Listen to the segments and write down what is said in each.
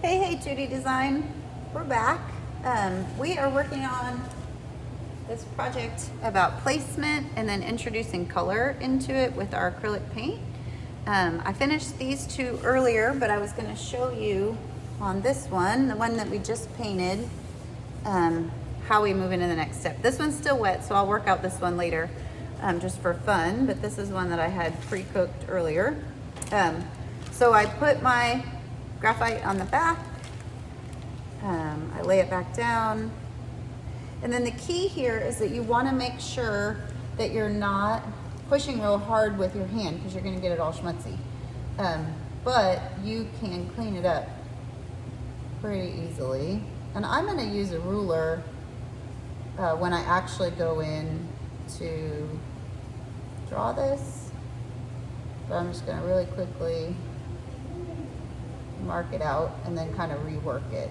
Hey, Judy Design. We're back. We are working on this project about placement and then introducing color into it with our acrylic paint. I finished these two earlier, but I was going to show you on this one, the one that we just painted, how we move into the next step. This one's still wet, so I'll work out this one later just for fun, but this is one that I had pre-cooked earlier. So I put my graphite on the back. I lay it back down. And then the key here is that you want to make sure that you're not pushing real hard with your hand because you're going to get it all schmutzy. But you can clean it up pretty easily. And I'm going to use a ruler when I actually go in to draw this. But I'm just going to really quickly mark it out and then kind of rework it.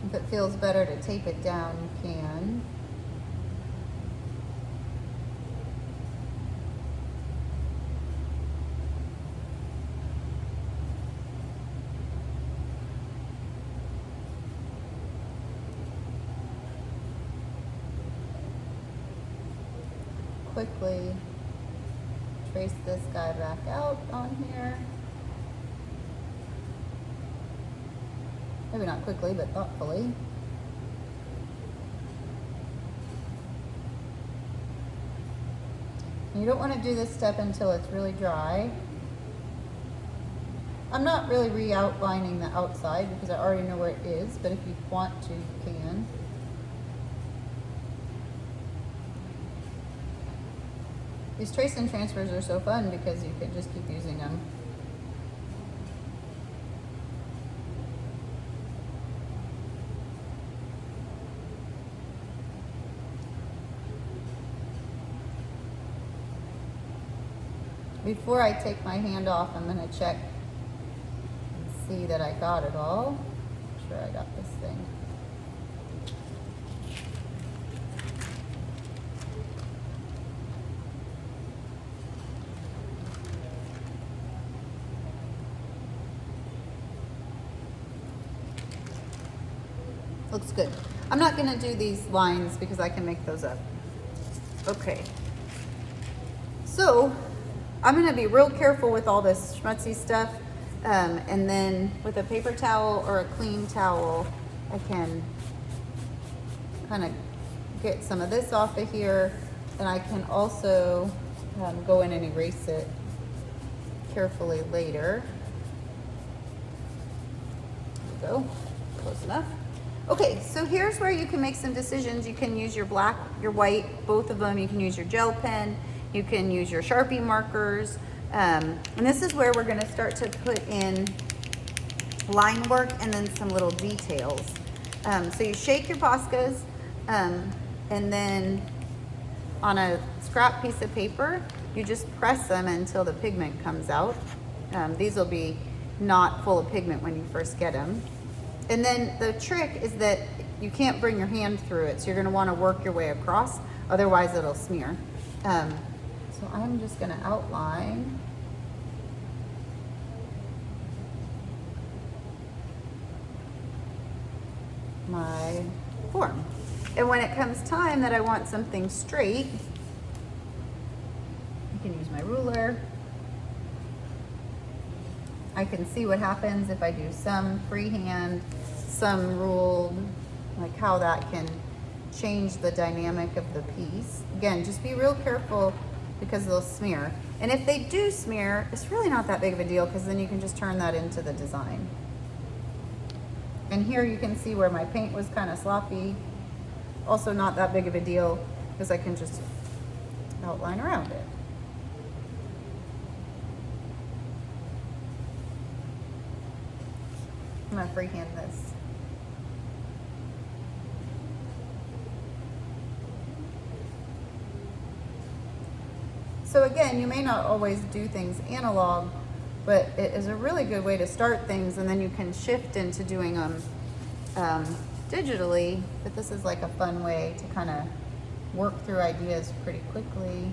If it feels better to tape it down, you can. Quickly trace this guy back out on here. Maybe not quickly, but thoughtfully. You don't want to do this step until it's really dry. I'm not really re-outlining the outside because I already know where it is, but if you want to, you can. These trace and transfers are so fun because you can just keep using them. Before I take my hand off, I'm going to check and see that I got it all. Make sure I got this thing. Looks good. I'm not going to do these lines because I can make those up. Okay. So I'm going to be real careful with all this schmutzy stuff. And then with a paper towel or a clean towel, I can kind of get some of this off of here. And I can also go in and erase it carefully later. There we go. Close enough. Okay, so here's where you can make some decisions. You can use your black, your white, both of them. You can use your gel pen. You can use your Sharpie markers. And this is where we're going to start to put in line work and then some little details. So you shake your Poscas and then on a scrap piece of paper, you just press them until the pigment comes out. These will be not full of pigment when you first get them. And then the trick is that you can't bring your hand through it, so you're going to want to work your way across, otherwise it'll smear. So I'm just going to outline my form. And when it comes time that I want something straight, I can use my ruler. I can see what happens if I do some freehand, some ruled, like how that can change the dynamic of the piece. Again, just be real careful because they'll smear. And if they do smear, it's really not that big of a deal because then you can just turn that into the design. And here you can see where my paint was kind of sloppy. Also not that big of a deal because I can just outline around it. I'm gonna freehand this. So again, you may not always do things analog, but it is a really good way to start things, and then you can shift into doing them digitally. But this is like a fun way to kind of work through ideas pretty quickly.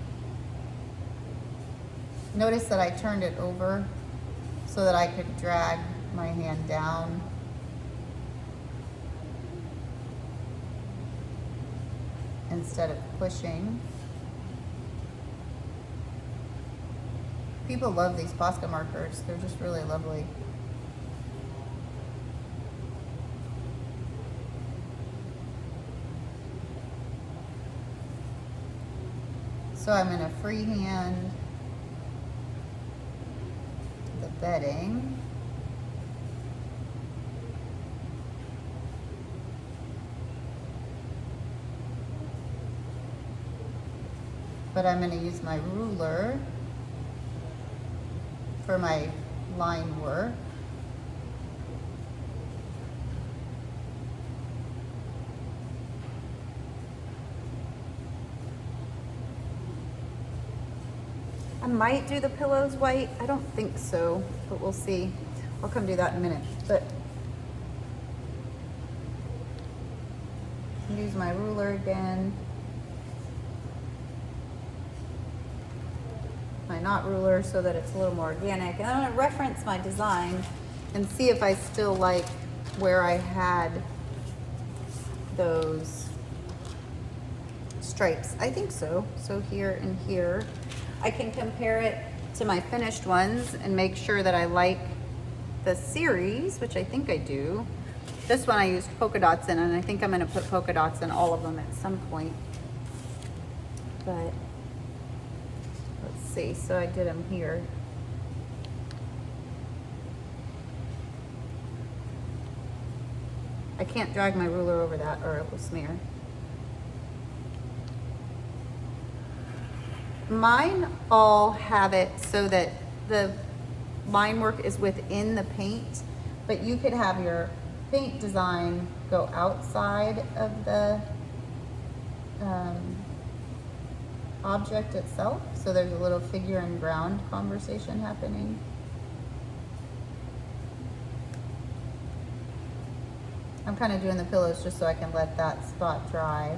Notice that I turned it over so that I could drag my hand down. Instead of pushing. People love these Posca markers. They're just really lovely. So I'm going to freehand the bedding. But I'm going to use my ruler for my line work. I might do the pillows white. I don't think so, but we'll see. I'll come do that in a minute. But use my ruler again. My knot ruler so that it's a little more organic. And I'm going to reference my design and see if I still like where I had those stripes. I think so. So here and here. I can compare it to my finished ones and make sure that I like the series, which I think I do. This one I used polka dots in, and I think I'm going to put polka dots in all of them at some point. But let's see. So I did them here. I can't drag my ruler over that or it will smear. Mine all have it so that the line work is within the paint, but you could have your paint design go outside of the object itself. So there's a little figure and ground conversation happening. I'm kind of doing the pillows just so I can let that spot dry.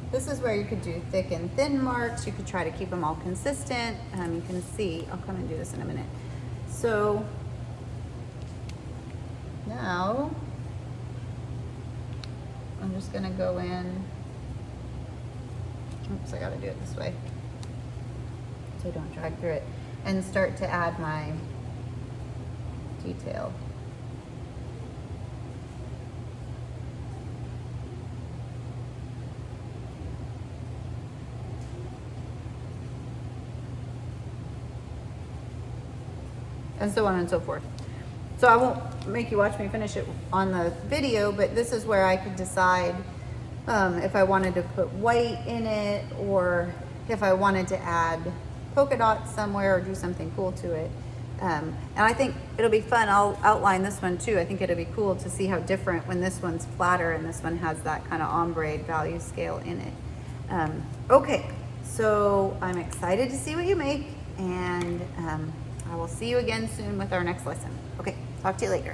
This is where you could do thick and thin marks. You could try to keep them all consistent. You can see, I'll come and do this in a minute. So now I'm just gonna go in. Oops, I gotta do it this way so I don't drag through it. And start to add my detail. And so on and so forth. So I won't make you watch me finish it on the video, but this is where I could decide if I wanted to put white in it or if I wanted to add polka dots somewhere or do something cool to it. And I think it'll be fun. I'll outline this one too. I think it'll be cool to see how different when this one's flatter and this one has that kind of ombre value scale in it. Okay, so I'm excited to see what you make, and I will see you again soon with our next lesson. Okay, talk to you later.